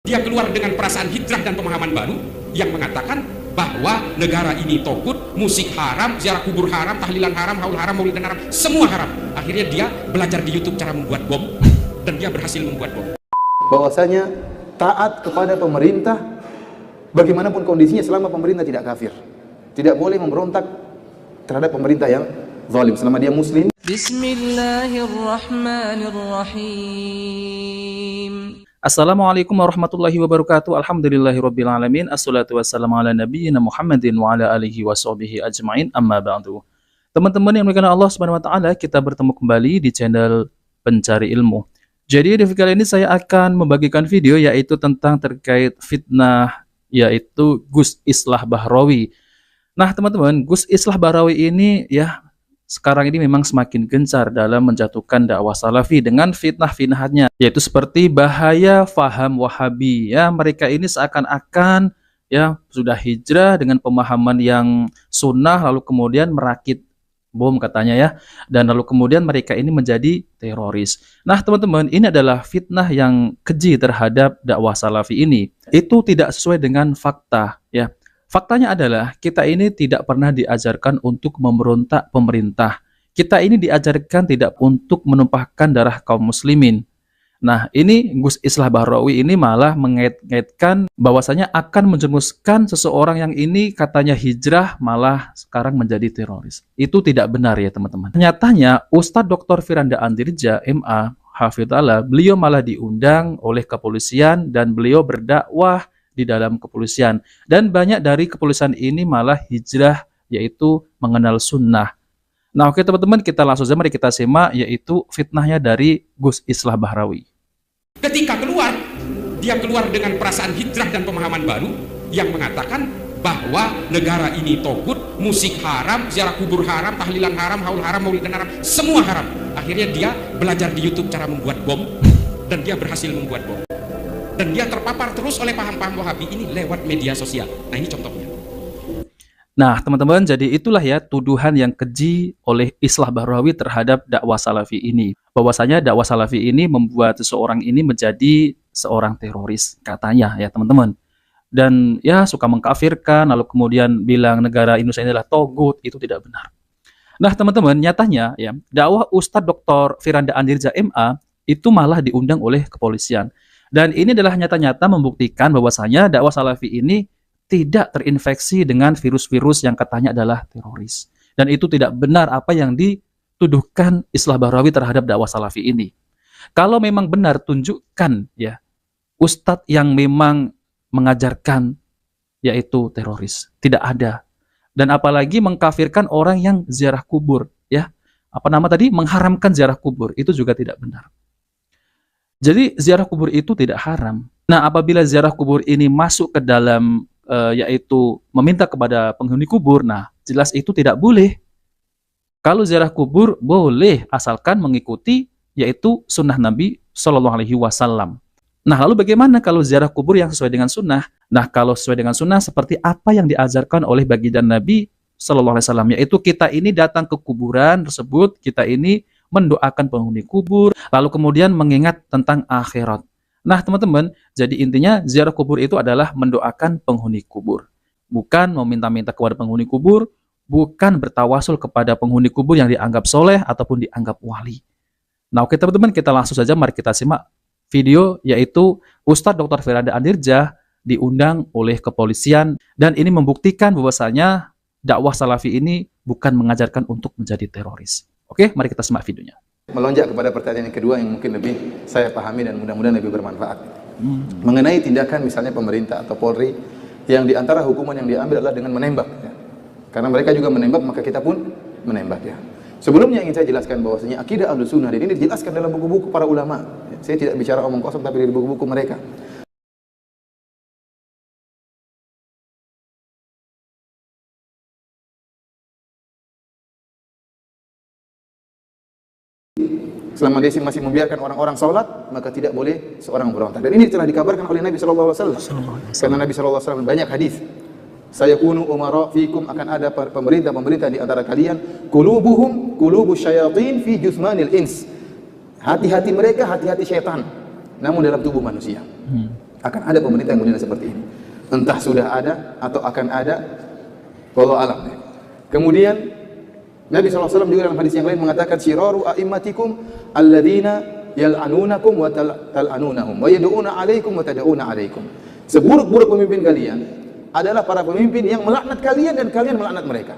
Dia keluar dengan perasaan hijrah dan pemahaman baru yang mengatakan bahwa negara ini togut, musik haram, ziarah kubur haram, tahlilan haram, haul haram, maulidan haram, semua haram. Akhirnya dia belajar di YouTube cara membuat bom dan dia berhasil membuat bom. Bahwasanya taat kepada pemerintah bagaimanapun kondisinya selama pemerintah tidak kafir. Tidak boleh memberontak terhadap pemerintah yang zalim selama dia muslim. Bismillahirrahmanirrahim. Assalamualaikum warahmatullahi wabarakatuh. Alhamdulillahirabbil alamin. Assalatu wassalamu ala nabiyyina Muhammadin wa ala alihi washabihi ajmain. Amma ba'du. Teman-teman yang dimuliakan Allah Subhanahu wa taala, kita bertemu kembali di channel Pencari Ilmu. Jadi di video kali ini saya akan membagikan video yaitu tentang terkait fitnah yaitu Gus Islah Bahrawi. Nah, teman-teman, Gus Islah Bahrawi ini ya sekarang ini memang semakin gencar dalam menjatuhkan dakwah salafi dengan fitnah-fitnahnya, yaitu seperti bahaya faham wahabi. Ya, mereka ini seakan-akan ya sudah hijrah dengan pemahaman yang sunnah, lalu kemudian merakit bom katanya ya, dan lalu kemudian mereka ini menjadi teroris. Nah, teman-teman, ini adalah fitnah yang keji terhadap dakwah salafi ini. Itu tidak sesuai dengan fakta ya. Faktanya adalah kita ini tidak pernah diajarkan untuk memberontak pemerintah. Kita ini diajarkan tidak untuk menumpahkan darah kaum muslimin. Nah, ini Gus Islah Bahrawi ini malah mengait-ngaitkan bahwasanya akan menjerumuskan seseorang yang ini katanya hijrah malah sekarang menjadi teroris. Itu tidak benar ya teman-teman. Nyatanya Ustadz Dr. Firanda Andirja MA Hafidhullah, beliau malah diundang oleh kepolisian dan beliau berdakwah di dalam kepolisian, dan banyak dari kepolisian ini malah hijrah yaitu mengenal sunnah. Nah, oke teman-teman, kita langsung saja mari kita simak yaitu fitnahnya dari Gus Islah Bahrawi. Ketika keluar, dia keluar dengan perasaan hijrah dan pemahaman baru yang mengatakan bahwa negara ini togut, musik haram, ziarah kubur haram, tahlilan haram, haul haram, maulidan haram, semua haram. Akhirnya dia belajar di YouTube cara membuat bom dan dia berhasil membuat bom. Dan dia terpapar terus oleh paham-paham wahabi ini lewat media sosial. Nah, ini contohnya. Nah, teman-teman, jadi itulah ya tuduhan yang keji oleh Islah Bahrawi terhadap dakwah salafi ini. Bahwasanya dakwah salafi ini membuat seseorang ini menjadi seorang teroris, katanya ya teman-teman. Dan ya suka mengkafirkan, lalu kemudian bilang negara Indonesia ini adalah togut, itu tidak benar. Nah, teman-teman, nyatanya ya dakwah Ustadz Dr. Firanda Andirja MA itu malah diundang oleh kepolisian. Dan ini adalah nyata-nyata membuktikan bahwasanya dakwah salafi ini tidak terinfeksi dengan virus-virus yang katanya adalah teroris. Dan itu tidak benar apa yang dituduhkan Islah Bahrawi terhadap dakwah salafi ini. Kalau memang benar, tunjukkan ya ustadz yang memang mengajarkan yaitu teroris. Tidak ada. Dan apalagi mengkafirkan orang yang ziarah kubur ya. Apa nama tadi? Mengharamkan ziarah kubur. Itu juga tidak benar. Jadi ziarah kubur itu tidak haram. Nah, apabila ziarah kubur ini masuk ke dalam yaitu meminta kepada penghuni kubur, nah jelas itu tidak boleh. Kalau ziarah kubur boleh asalkan mengikuti yaitu sunnah Nabi Shallallahu Alaihi Wasallam. Nah, lalu bagaimana kalau ziarah kubur yang sesuai dengan sunnah? Nah, kalau sesuai dengan sunnah seperti apa yang diajarkan oleh baginda Nabi Shallallahu Alaihi Wasallam, yaitu kita ini datang ke kuburan tersebut, kita ini mendoakan penghuni kubur, lalu kemudian mengingat tentang akhirat. Nah, teman-teman, jadi intinya ziarah kubur itu adalah mendoakan penghuni kubur. Bukan meminta-minta kepada penghuni kubur, bukan bertawasul kepada penghuni kubur yang dianggap soleh ataupun dianggap wali. Nah, oke teman-teman, kita langsung saja mari kita simak video yaitu Ustadz Dr. Firanda Andirja diundang oleh kepolisian, dan ini membuktikan bahwasanya dakwah salafi ini bukan mengajarkan untuk menjadi teroris. Oke, mari kita simak videonya. Melonjak kepada pertanyaan yang kedua yang mungkin lebih saya pahami dan mudah-mudahan lebih bermanfaat. Mengenai tindakan misalnya pemerintah atau Polri yang diantara hukuman yang diambil adalah dengan menembak. Ya. Karena mereka juga menembak, maka kita pun menembak. Ya. Sebelumnya ingin saya jelaskan bahwasanya akidah Ahlussunnah dan ini dijelaskan dalam buku-buku para ulama. Ya. Saya tidak bicara omong kosong tapi dari buku-buku mereka. Selama dia masih membiarkan orang-orang sholat, maka tidak boleh seorang berontak. Dan ini telah dikabarkan oleh Nabi Shallallahu Alaihi Wasallam. Karena Nabi Shallallahu Alaihi Wasallam banyak hadis. Saya kunu umara fikum, akan ada pemerintah di antara kalian. Qulubuhum qulubus syayatin fi jusmanil ins. Hati-hati mereka hati-hati syaitan, namun dalam tubuh manusia. Akan ada pemerintah yang model seperti ini. Entah sudah ada atau akan ada, wallahu alam. Kemudian Nabi SAW juga dalam hadis yang lain mengatakan, syiraru a'immatikum alladzina yal'anunakum wa tal'anunahum wa yad'una 'alaikum wa tad'una 'alaikum. Seburuk-buruk pemimpin kalian adalah para pemimpin yang melaknat kalian dan kalian melaknat mereka.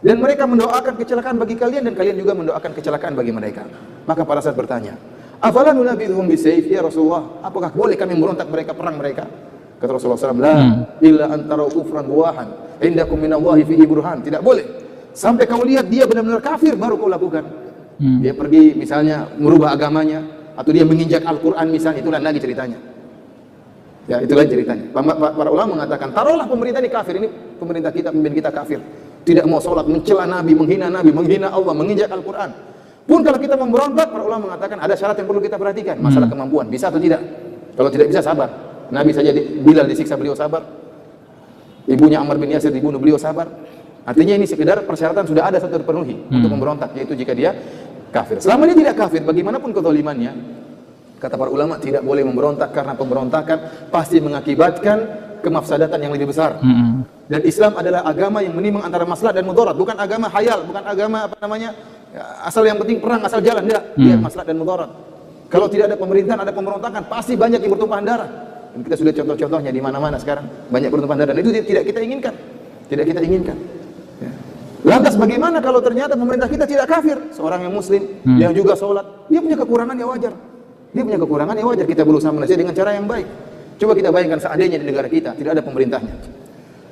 Dan mereka mendoakan kecelakaan bagi kalian dan kalian juga mendoakan kecelakaan bagi mereka. Maka para sahabat bertanya, afala nunabidhum bisayf ya Rasulullah? Apakah boleh kami memberontak mereka, perang mereka? Kata Rasulullah SAW, la illa antara kufran buahan indakum minallahi fihi burhan. Tidak boleh sampai kau lihat dia benar-benar kafir baru kau lakukan. Dia pergi misalnya merubah agamanya atau dia menginjak Al-Quran misalnya, itulah lagi ceritanya. Ya, itulah ceritanya. Para ulama mengatakan, taruhlah pemerintah ini kafir, ini pemerintah kita, pemimpin kita kafir, tidak mau sholat, mencela Nabi, menghina Allah, menginjak Al-Quran. Pun kalau kita memberontak, para ulama mengatakan ada syarat yang perlu kita perhatikan, masalah kemampuan, bisa atau tidak. Kalau tidak bisa, sabar. Nabi saja Bilal disiksa, beliau sabar. Ibunya Ammar bin Yasir dibunuh, beliau sabar. Artinya ini sekedar persyaratan sudah ada satu terpenuhi untuk memberontak, yaitu jika dia kafir. Selama dia tidak kafir, bagaimanapun kezalimannya, kata para ulama, tidak boleh memberontak karena pemberontakan pasti mengakibatkan kemafsadatan yang lebih besar. Dan Islam adalah agama yang menimbang antara maslahat dan mudarat, bukan agama hayal, bukan agama asal yang penting perang, asal jalan, tidak. Lihat maslahat dan mudarat. Kalau tidak ada pemerintahan, ada pemberontakan, pasti banyak yang bertumpahan darah. Dan kita sudah contoh-contohnya di mana-mana sekarang, banyak bertumpahan darah. Dan itu tidak kita inginkan. Tidak kita inginkan. Ya. Lantas bagaimana kalau ternyata pemerintah kita tidak kafir? Seorang yang muslim, yang juga sholat, dia punya kekurangan yang wajar. Dia punya kekurangan yang wajar, kita berusaha menasihati dengan cara yang baik. Coba kita bayangkan seandainya di negara kita tidak ada pemerintahnya.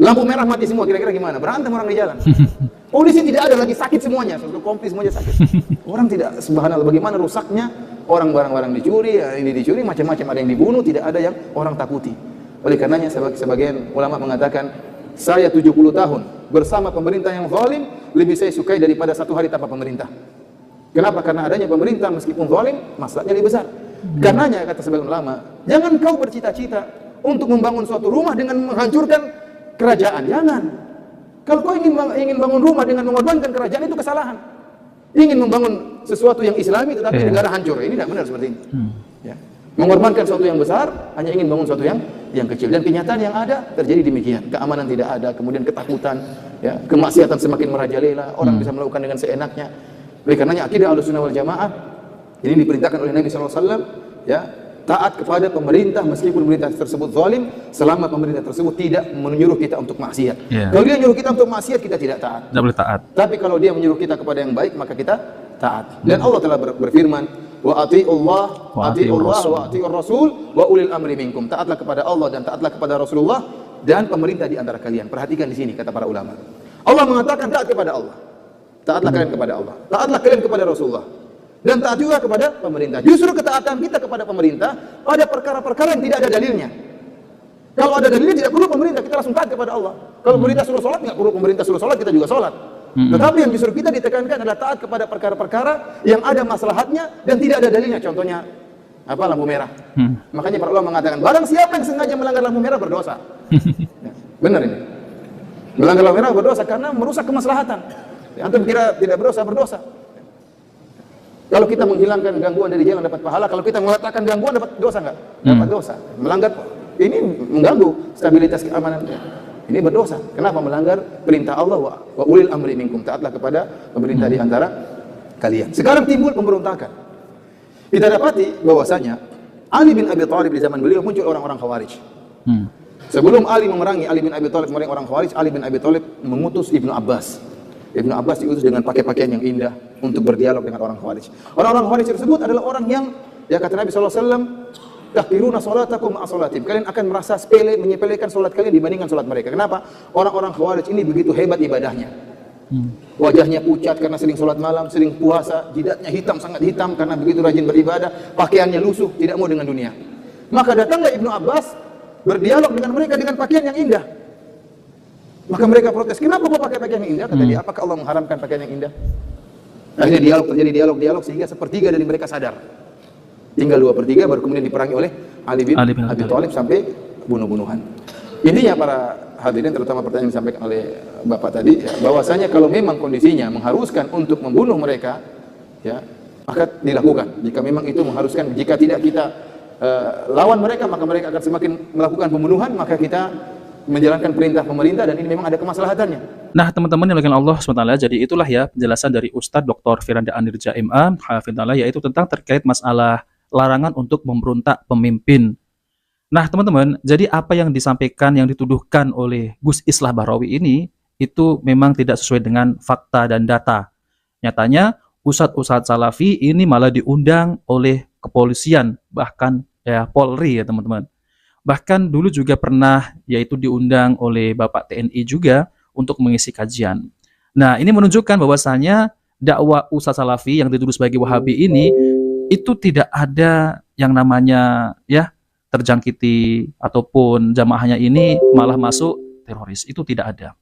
Lampu merah mati semua, kira-kira gimana? Berantem orang di jalan. Polisi tidak ada lagi, sakit semuanya, satu komplit semuanya sakit. Orang tidak, subhanallah, bagaimana rusaknya orang, barang-barang dicuri, ini dicuri, macam-macam, ada yang dibunuh, tidak ada yang orang takuti. Oleh karenanya sebagian ulama mengatakan, saya 70 tahun bersama pemerintah yang zalim lebih saya sukai daripada satu hari tanpa pemerintah. Kenapa? Karena adanya pemerintah meskipun zalim, masalahnya lebih besar. Karenanya kata sebagian ulama, jangan kau bercita-cita untuk membangun suatu rumah dengan menghancurkan kerajaan. Jangan. Kalau kau ingin bangun rumah dengan mengorbankan kerajaan, itu kesalahan. Ingin membangun sesuatu yang islami tetapi negara hancur, ini tidak benar seperti ini. Ya. Mengorbankan sesuatu yang besar hanya ingin bangun sesuatu yang kecil, dan kenyataan yang ada terjadi demikian. Keamanan tidak ada, kemudian ketakutan, ya, kemaksiatan semakin merajalela, orang bisa melakukan dengan seenaknya. Oleh karenanya akidah Ahlussunnah wal Jamaah ini diperintahkan oleh Nabi SAW, ya, taat kepada pemerintah meskipun pemerintah tersebut zalim, selama pemerintah tersebut tidak menyuruh kita untuk maksiat. Kalau dia menyuruh kita untuk maksiat, kita tidak taat. Tidak boleh taat. Tapi kalau dia menyuruh kita kepada yang baik, maka kita taat. Dan Allah telah berfirman, wa ati'ullah wa ati'ur rasul wa ulil amri minkum. Taatlah kepada Allah dan taatlah kepada Rasulullah dan pemerintah di antara kalian. Perhatikan di sini kata para ulama. Allah mengatakan taat kepada Allah. Taatlah kalian kepada Allah. Taatlah kalian kepada Rasulullah. Dan taat juga kepada pemerintah. Justru ketaatan kita kepada pemerintah pada perkara-perkara yang tidak ada dalilnya. Kalau ada dalilnya tidak perlu pemerintah, kita langsung taat kepada Allah. Kalau pemerintah suruh sholat, nggak perlu pemerintah suruh sholat, kita juga sholat. Tetapi yang justru kita ditekankan adalah taat kepada perkara-perkara yang ada maslahatnya dan tidak ada dalilnya. Contohnya apa? Lampu merah. Makanya para ulama mengatakan, barang siapa yang sengaja melanggar lampu merah berdosa. Ya, benar ini. Melanggar lampu merah berdosa karena merusak kemaslahatan. Antum kira tidak berdosa, berdosa. Kalau kita menghilangkan gangguan dari jalan dapat pahala, kalau kita mengatakan gangguan dapat dosa enggak? Dapat dosa. Melanggar ini mengganggu stabilitas keamanan. Ini berdosa. Kenapa? Melanggar perintah Allah, wa ulil amri minkum. Taatlah kepada pemerintah di antara kalian. Sekarang timbul pemberontakan. Kita dapati bahwasanya Ali bin Abi Thalib di zaman beliau muncul orang-orang Khawarij. Sebelum Ali memerangi Ali bin Abi Thalib memerangi orang Khawarij, Ali bin Abi Thalib mengutus Ibnu Abbas. Ibnu Abbas diutus dengan pakai pakaian yang indah untuk berdialog dengan orang Khawarij. Orang-orang Khawarij tersebut adalah orang yang, ya kata Nabi SAW, tahqiruna salatakum ma'a salatim. Kalian akan merasa sepele, menyepelekan salat kalian dibandingkan salat mereka. Kenapa? Orang-orang Khawarij ini begitu hebat ibadahnya. Wajahnya pucat karena sering salat malam, sering puasa, jidatnya hitam, sangat hitam karena begitu rajin beribadah, pakaiannya lusuh, tidak mau dengan dunia. Maka datanglah Ibnu Abbas berdialog dengan mereka dengan pakaian yang indah. Maka mereka protes, kenapa kau pakai pakaian yang indah? Kata dia, apakah Allah mengharamkan pakaian yang indah? Akhirnya terjadi dialog sehingga sepertiga dari mereka sadar. Tinggal 2/3 baru kemudian diperangi oleh Ali bin Abi Thalib sampai bunuh-bunuhan. Intinya para hadirin, terutama pertanyaan yang disampaikan oleh Bapak tadi, ya, bahwasanya kalau memang kondisinya mengharuskan untuk membunuh mereka, ya, maka dilakukan. Jika memang itu mengharuskan, jika tidak kita lawan mereka, maka mereka akan semakin melakukan pembunuhan, maka kita menjalankan perintah pemerintah dan ini memang ada kemaslahatannya. Nah, teman-teman yang dimuliakan Allah SWT, jadi itulah ya penjelasan dari Ustadz Dr. Firanda Anirja MA, hafidhahullah, yaitu tentang terkait masalah larangan untuk memberontak pemimpin. Nah, teman-teman, jadi apa yang disampaikan, yang dituduhkan oleh Gus Islah Bahrawi ini, itu memang tidak sesuai dengan fakta dan data. Nyatanya, Ustadz Salafi ini malah diundang oleh kepolisian, bahkan ya Polri ya teman-teman. Bahkan dulu juga pernah yaitu diundang oleh Bapak TNI juga untuk mengisi kajian. Nah, ini menunjukkan bahwasanya dakwah Ustadz Salafi yang dituduh sebagai Wahabi ini itu tidak ada yang namanya ya terjangkiti ataupun jamaahnya ini malah masuk teroris. Itu tidak ada.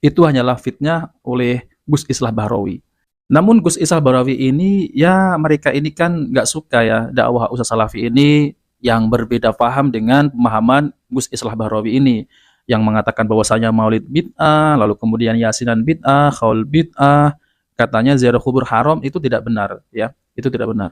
Itu hanyalah fitnah oleh Gus Islah Bahrawi. Namun Gus Islah Bahrawi ini ya mereka ini kan nggak suka ya dakwah Ustadz Salafi ini yang berbeda paham dengan pemahaman Gus Islah Bahrawi ini yang mengatakan bahwasanya maulid bid'ah, lalu kemudian yasinan bid'ah, khaul bid'ah, katanya ziarah kubur haram, itu tidak benar ya, itu tidak benar.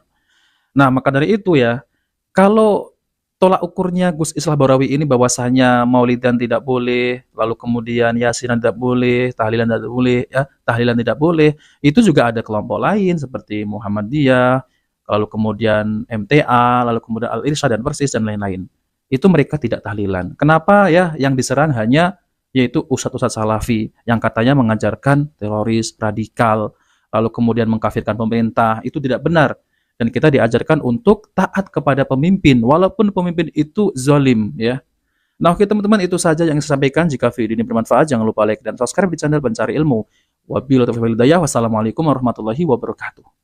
Nah, maka dari itu ya, kalau tolak ukurnya Gus Islah Bahrawi ini bahwasanya maulidan tidak boleh, lalu kemudian yasinan tidak boleh, tahlilan tidak boleh, ya, tahlilan tidak boleh, itu juga ada kelompok lain seperti Muhammadiyah, lalu kemudian MTA, lalu kemudian Al-Irsyad dan Persis dan lain-lain. Itu mereka tidak tahlilan. Kenapa ya yang diserang hanya yaitu ustadz-ustadz Salafi yang katanya mengajarkan teroris, radikal, lalu kemudian mengkafirkan pemerintah, itu tidak benar. Dan kita diajarkan untuk taat kepada pemimpin, walaupun pemimpin itu zalim ya. Nah, oke teman-teman, itu saja yang saya sampaikan. Jika video ini bermanfaat, jangan lupa like dan subscribe di channel Pencari Ilmu. Wabillahi taufiq wal hidayah. Wassalamualaikum warahmatullahi wabarakatuh.